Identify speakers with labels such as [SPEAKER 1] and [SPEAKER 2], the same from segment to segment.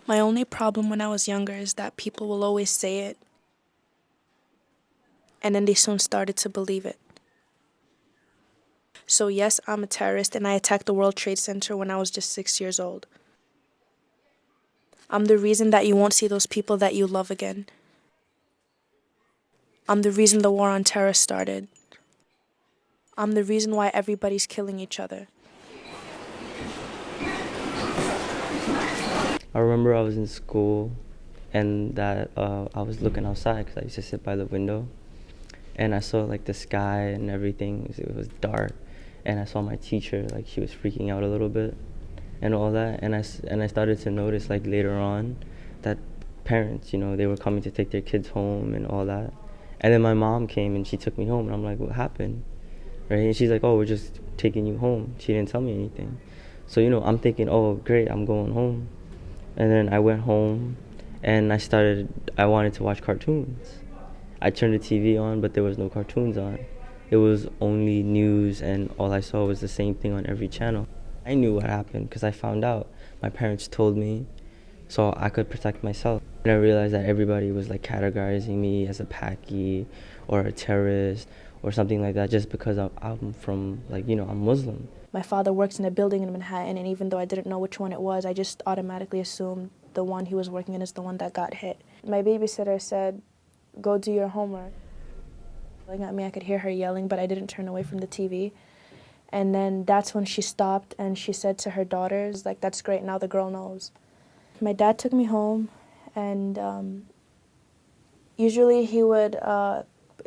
[SPEAKER 1] My only problem when I was younger is that people will always say it, and then they soon started to believe it. So yes, I'm a terrorist and I attacked the World Trade Center when I was just 6 years old. I'm the reason that you won't see those people that you love again. I'm the reason the war on terror started. I'm the reason why everybody's killing each other.
[SPEAKER 2] I remember I was in school and that I was looking outside because I used to sit by the window, and I saw like the sky and everything. It was dark, and I saw my teacher, like she was freaking out a little bit and all that, and I started to notice like later on that parents, they were coming to take their kids home and all that. And then my mom came and she took me home, and I'm like, what happened? Right? And she's like, oh, we're just taking you home. She didn't tell me anything. So, I'm thinking, oh, great, I'm going home. And then I went home and I wanted to watch cartoons. I turned the TV on, but there was no cartoons on. It was only news, and all I saw was the same thing on every channel. I knew what happened because I found out. My parents told me so I could protect myself. And I realized that everybody was like categorizing me as a Paki or a terrorist or something like that just because I'm from, I'm Muslim.
[SPEAKER 1] My father works in a building in Manhattan, and even though I didn't know which one it was, I just automatically assumed the one he was working in is the one that got hit. My babysitter said, go do your homework. Looking at me, I could hear her yelling, but I didn't turn away from the TV. And then that's when she stopped and she said to her daughters, like, that's great, now the girl knows. My dad took me home, and usually he would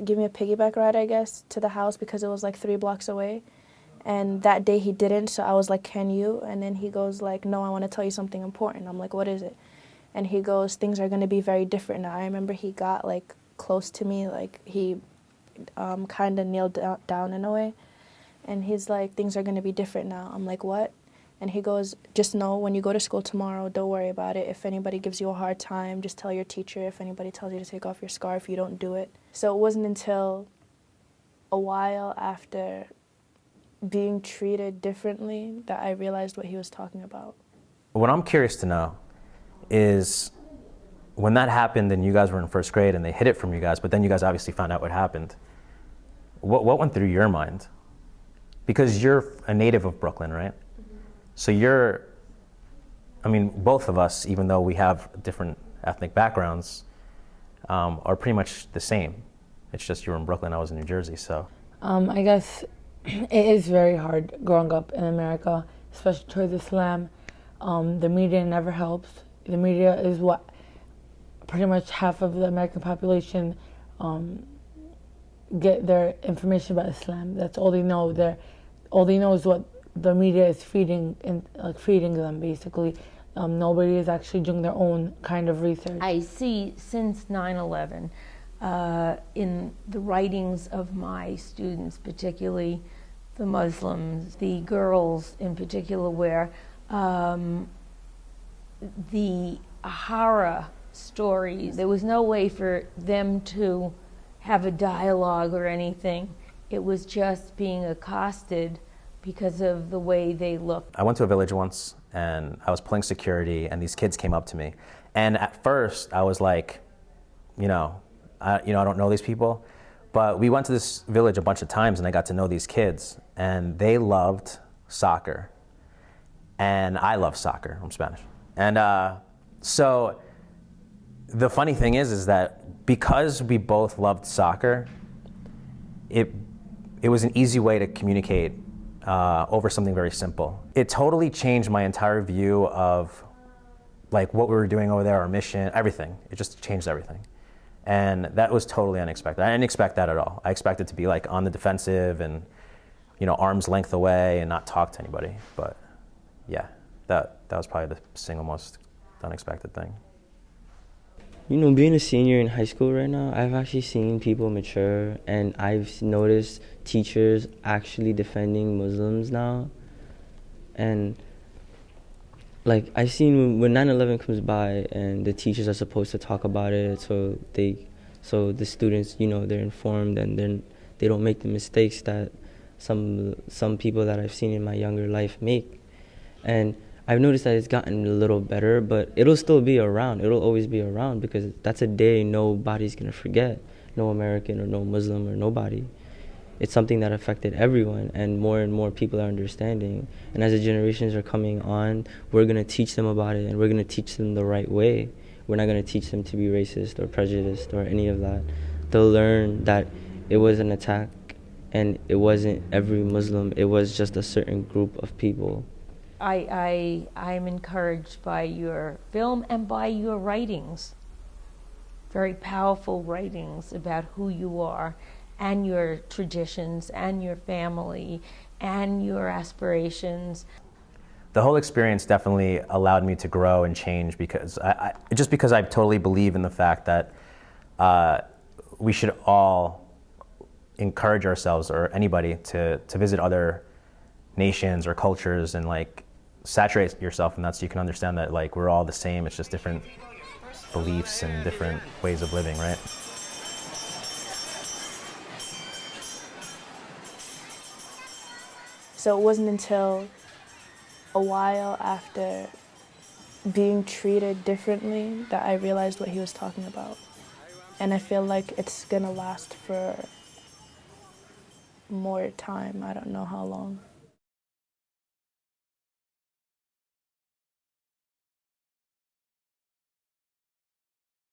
[SPEAKER 1] give me a piggyback ride, I guess, to the house because it was like 3 blocks away. And that day he didn't, so I was like, can you? And then he goes like, no, I want to tell you something important. I'm like, what is it? And he goes, things are going to be very different now. I remember he got like close to me, like he kind of kneeled down in a way. And he's like, things are going to be different now. I'm like, what? And he goes, just know when you go to school tomorrow, don't worry about it. If anybody gives you a hard time, just tell your teacher. If anybody tells you to take off your scarf, you don't do it. So it wasn't until a while after being treated differently that I realized what he was talking about.
[SPEAKER 3] What I'm curious to know is when that happened and you guys were in first grade and they hid it from you guys, but then you guys obviously found out what happened, what went through your mind? Because you're a native of Brooklyn, right? Mm-hmm. So both of us, even though we have different ethnic backgrounds, are pretty much the same. It's just you were in Brooklyn, I was in New Jersey, so.
[SPEAKER 4] I guess it is very hard growing up in America, especially towards Islam. The media never helps. The media is what pretty much half of the American population get their information about Islam. That's all they know. All they know is what the media is feeding them, basically. Nobody is actually doing their own kind of research.
[SPEAKER 5] I see since 9/11 in the writings of my students, particularly the Muslims, the girls in particular, where the horror stories, there was no way for them to have a dialogue or anything. It was just being accosted because of the way they looked.
[SPEAKER 3] I went to a village once and I was playing security and these kids came up to me. And at first I was like, I don't know these people. But we went to this village a bunch of times and I got to know these kids and they loved soccer. And I love soccer, I'm Spanish. And so the funny thing is that because we both loved soccer, it was an easy way to communicate over something very simple. It totally changed my entire view of like what we were doing over there, our mission, everything. It just changed everything. And that was totally unexpected. I didn't expect that at all. I expected to be like on the defensive and, arm's length away and not talk to anybody. But yeah, that was probably the single most unexpected thing.
[SPEAKER 2] Being a senior in high school right now, I've actually seen people mature, and I've noticed teachers actually defending Muslims now. And like I've seen when 9/11 comes by and the teachers are supposed to talk about it, so the students, they're informed and then they don't make the mistakes that some people that I've seen in my younger life make. And I've noticed that it's gotten a little better, but it'll still be around. It'll always be around because that's a day nobody's going to forget. No American or no Muslim or nobody. It's something that affected everyone, and more people are understanding. And as the generations are coming on, we're going to teach them about it, and we're going to teach them the right way. We're not going to teach them to be racist or prejudiced or any of that. They'll learn that it was an attack, and it wasn't every Muslim. It was just a certain group of people.
[SPEAKER 5] I'm encouraged by your film and by your writings. Very powerful writings about who you are and your traditions and your family and your aspirations.
[SPEAKER 3] The whole experience definitely allowed me to grow and change because just because I totally believe in the fact that we should all encourage ourselves or anybody to visit other nations or cultures and like saturate yourself in that so you can understand that like we're all the same. It's just different beliefs and different ways of living, right?
[SPEAKER 1] So it wasn't until a while after being treated differently that I realized what he was talking about. And I feel like it's gonna last for more time. I don't know how long.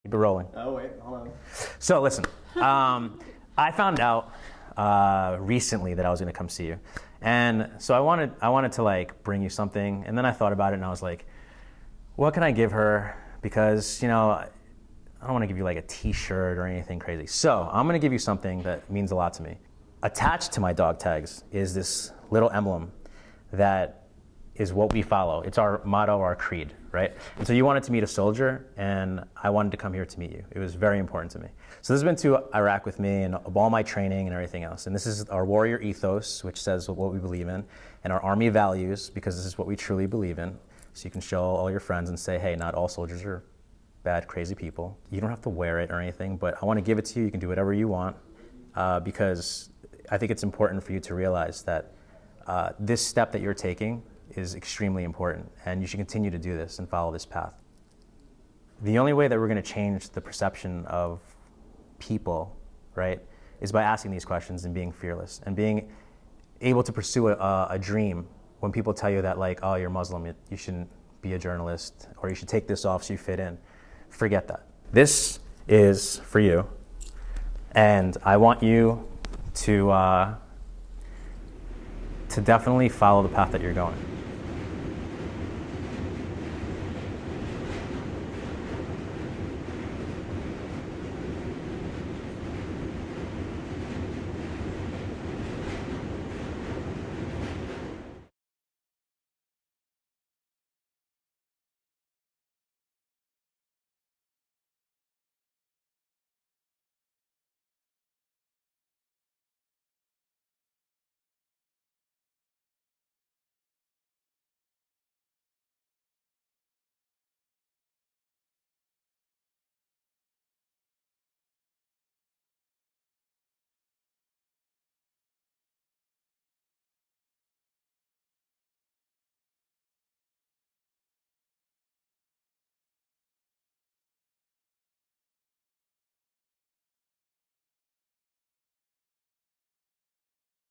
[SPEAKER 3] Keep it rolling.
[SPEAKER 6] Oh, wait, hold on.
[SPEAKER 3] So listen, I found out recently that I was going to come see you, and so I wanted to like bring you something, and then I thought about it, and I was like, what can I give her? Because you know, I don't want to give you like a T-shirt or anything crazy. So I'm going to give you something that means a lot to me. Attached to my dog tags is this little emblem that is what we follow. It's our motto, our creed, right? And so you wanted to meet a soldier, and I wanted to come here to meet you. It was very important to me. So this has been to Iraq with me and all my training and everything else. And this is our warrior ethos, which says what we believe in, and our army values, because this is what we truly believe in. So you can show all your friends and say, hey, not all soldiers are bad, crazy people. You don't have to wear it or anything, but I want to give it to you. You can do whatever you want, because I think it's important for you to realize that this step that you're taking is extremely important, and you should continue to do this and follow this path. The only way that we're going to change the perception of people, right, is by asking these questions and being fearless and being able to pursue a dream when people tell you that, like, oh, you're Muslim, you shouldn't be a journalist, or you should take this off so you fit in. Forget that. This is for you, and I want you to definitely follow the path that you're going.